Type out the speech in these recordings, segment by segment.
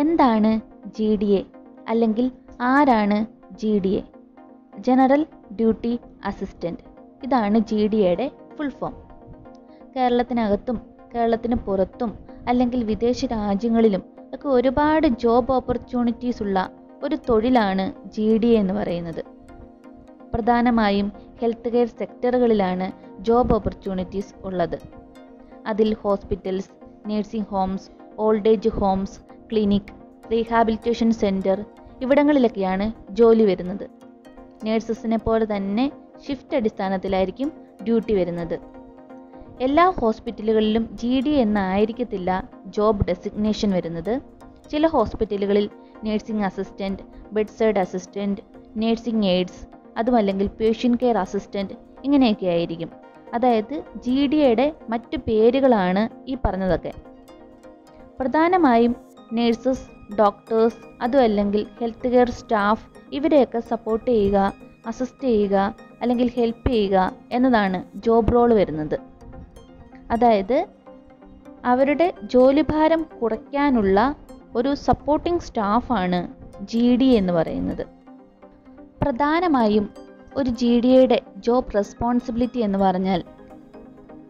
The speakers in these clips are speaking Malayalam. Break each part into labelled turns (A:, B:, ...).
A: എന്താണ് GDA അല്ലെങ്കിൽ ആരാണ് GDA? General duty assistant. ഇതാണ് GDAയുടെ ഫുൾ ഫോം. കേരളത്തിനകത്തും കേരളത്തിന് പുറത്തും അല്ലെങ്കിൽ വിദേശ രാജ്യങ്ങളിലും ഒക്കെ ഒരുപാട് ജോബ് ഓപ്പർച്യൂണിറ്റീസ് ഉള്ള ഒരു തൊഴിലാണ് GDA എന്ന് പറയുന്നത്. പ്രധാനമായും ഹെൽത്ത് കെയർ സെക്ടറുകളിലാണ് ജോബ് ഓപ്പർച്യൂണിറ്റീസ് ഉള്ളത്. അതിൽ hospitals, nursing homes, old age homes, clinic, rehabilitation centre ഇവിടങ്ങളിലൊക്കെയാണ് ജോലി വരുന്നത്. നേഴ്സസിനെ പോലെ തന്നെ ഷിഫ്റ്റ് അടിസ്ഥാനത്തിലായിരിക്കും ഡ്യൂട്ടി വരുന്നത്. എല്ലാ ഹോസ്പിറ്റലുകളിലും GDA എന്നായിരിക്കത്തില്ല ജോബ് ഡെസിഗ്നേഷൻ വരുന്നത്. ചില ഹോസ്പിറ്റലുകളിൽ nursing assistant, bed side assistant, nursing AIDS, അതുമല്ലെങ്കിൽ പേഷ്യൻ്റ് കെയർ അസിസ്റ്റൻറ്റ് ഇങ്ങനെയൊക്കെ ആയിരിക്കും. അതായത് GDAയുടെ മറ്റു പേരുകളാണ് ഈ പറഞ്ഞതൊക്കെ. പ്രധാനമായും നേഴ്സസ്, ഡോക്ടേഴ്സ്, അതുമല്ലെങ്കിൽ ഹെൽത്ത് കെയർ സ്റ്റാഫ് ഇവരെയൊക്കെ സപ്പോർട്ട് ചെയ്യുക, അസിസ്റ്റ് ചെയ്യുക അല്ലെങ്കിൽ ഹെൽപ്പ് ചെയ്യുക എന്നതാണ് ജോബ് റോൾ വരുന്നത്. അതായത് അവരുടെ ജോലിഭാരം കുറയ്ക്കാനുള്ള ഒരു സപ്പോർട്ടിംഗ് സ്റ്റാഫാണ് GDA എന്ന് പറയുന്നത്. പ്രധാനമായും ഒരു GDAയുടെ ജോബ് റെസ്പോൺസിബിലിറ്റി എന്ന് പറഞ്ഞാൽ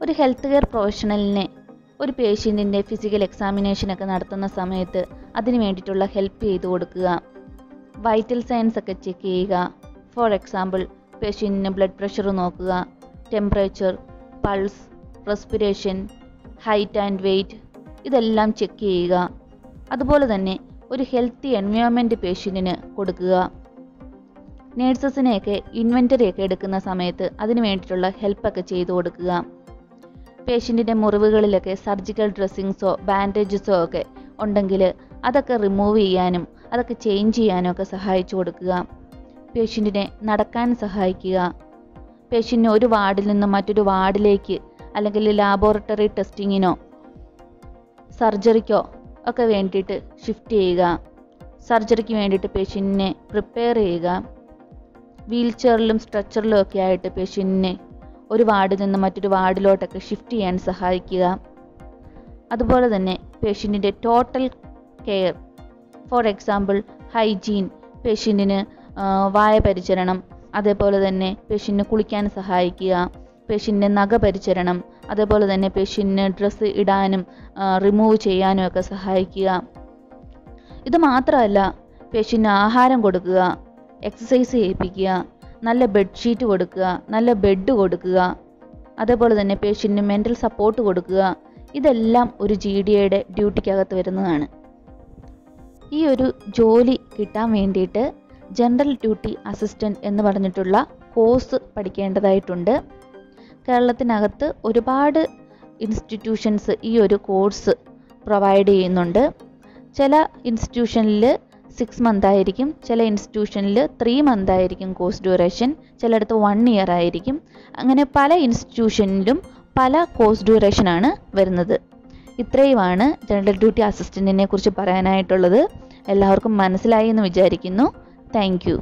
A: ഒരു ഹെൽത്ത് കെയർ പ്രൊഫഷണലിനെ ഒരു പേഷ്യൻറ്റിൻ്റെ ഫിസിക്കൽ എക്സാമിനേഷനൊക്കെ നടത്തുന്ന സമയത്ത് അതിന് വേണ്ടിയിട്ടുള്ള ഹെൽപ്പ് ചെയ്ത് കൊടുക്കുക, വൈറ്റൽ സയൻസ് ഒക്കെ ചെക്ക് ചെയ്യുക. ഫോർ എക്സാമ്പിൾ പേഷ്യൻറ്റിന് ബ്ലഡ് പ്രഷർ നോക്കുക, temperature, pulse, respiration, height and weight ഇതെല്ലാം ചെക്ക് ചെയ്യുക. അതുപോലെ തന്നെ ഒരു ഹെൽത്തി എൻവയോൺമെൻറ്റ് പേഷ്യൻറ്റിന് കൊടുക്കുക. നേഴ്സസിനെയൊക്കെ ഇൻവെൻ്ററിയൊക്കെ എടുക്കുന്ന സമയത്ത് അതിന് വേണ്ടിയിട്ടുള്ള ഹെൽപ്പൊക്കെ ചെയ്തു കൊടുക്കുക. പേഷ്യൻറ്റിൻ്റെ മുറിവുകളിലൊക്കെ സർജിക്കൽ ഡ്രസ്സിങ്സോ ബാൻഡേജസോ ഒക്കെ ഉണ്ടെങ്കിൽ അതൊക്കെ റിമൂവ് ചെയ്യാനും അതൊക്കെ ചേഞ്ച് ചെയ്യാനും ഒക്കെ സഹായിച്ചു കൊടുക്കുക. പേഷ്യൻറ്റിനെ നടക്കാൻ സഹായിക്കുക. പേഷ്യൻറ്റിനെ ഒരു വാർഡിൽ നിന്ന് മറ്റൊരു വാർഡിലേക്ക് അല്ലെങ്കിൽ ലാബോറട്ടറി ടെസ്റ്റിങ്ങിനോ സർജറിക്കോ ഒക്കെ വേണ്ടിയിട്ട് ഷിഫ്റ്റ് ചെയ്യുക. സർജറിക്ക് വേണ്ടിയിട്ട് പേഷ്യൻറ്റിനെ പ്രിപ്പയർ ചെയ്യുക. വീൽ ചെയറിലും സ്ട്രെച്ചറിലും ഒക്കെ ആയിട്ട് പേഷ്യൻറ്റിനെ ഒരു വാർഡിൽ നിന്ന് മറ്റൊരു വാർഡിലോട്ടൊക്കെ ഷിഫ്റ്റ് ചെയ്യാൻ സഹായിക്കുക. അതുപോലെ തന്നെ പേഷ്യൻറ്റിൻ്റെ total care, for example hygiene, പേഷ്യൻറ്റിന് വായ പരിചരണം, അതേപോലെ തന്നെ പേഷ്യൻറ്റിന് കുളിക്കാൻ സഹായിക്കുക, പേഷ്യൻറ്റിൻ്റെ നഖ പരിചരണം, അതേപോലെ തന്നെ പേഷ്യൻറ്റിന് ഡ്രസ്സ് ഇടാനും റിമൂവ് ചെയ്യാനും ഒക്കെ സഹായിക്കുക. ഇത് മാത്രമല്ല, പേഷ്യൻറ്റിന് ആഹാരം കൊടുക്കുക, എക്സസൈസ് ചെയ്യിപ്പിക്കുക, നല്ല ബെഡ്ഷീറ്റ് കൊടുക്കുക, നല്ല ബെഡ് കൊടുക്കുക, അതേപോലെ തന്നെ പേഷ്യൻറ്റിന് മെൻ്റൽ സപ്പോർട്ട് കൊടുക്കുക. ഇതെല്ലാം ഒരു GDAയുടെ ഡ്യൂട്ടിക്കകത്ത് വരുന്നതാണ്. ഈ ഒരു ജോലി കിട്ടാൻ വേണ്ടിയിട്ട് ജനറൽ ഡ്യൂട്ടി അസിസ്റ്റൻ്റ് എന്ന് പറഞ്ഞിട്ടുള്ള കോഴ്സ് പഠിക്കേണ്ടതായിട്ടുണ്ട്. കേരളത്തിനകത്ത് ഒരുപാട് ഇൻസ്റ്റിറ്റ്യൂഷൻസ് ഈ ഒരു കോഴ്സ് പ്രൊവൈഡ് ചെയ്യുന്നുണ്ട്. ചില ഇൻസ്റ്റിറ്റ്യൂഷനിൽ 6 months ആയിരിക്കും, ചില ഇൻസ്റ്റിറ്റ്യൂഷനിൽ 3 months ആയിരിക്കും കോഴ്സ് ഡ്യൂറേഷൻ, ചിലയിടത്ത് 1 year ആയിരിക്കും. അങ്ങനെ പല ഇൻസ്റ്റിറ്റ്യൂഷനിലും പല കോഴ്സ് ഡ്യൂറേഷനാണ് വരുന്നത്. ഇത്രയുമാണ് ജനറൽ ഡ്യൂട്ടി അസിസ്റ്റൻറ്റിനെ കുറിച്ച് പറയാനായിട്ടുള്ളത്. എല്ലാവർക്കും മനസ്സിലായി എന്ന് വിചാരിക്കുന്നു. Thank you.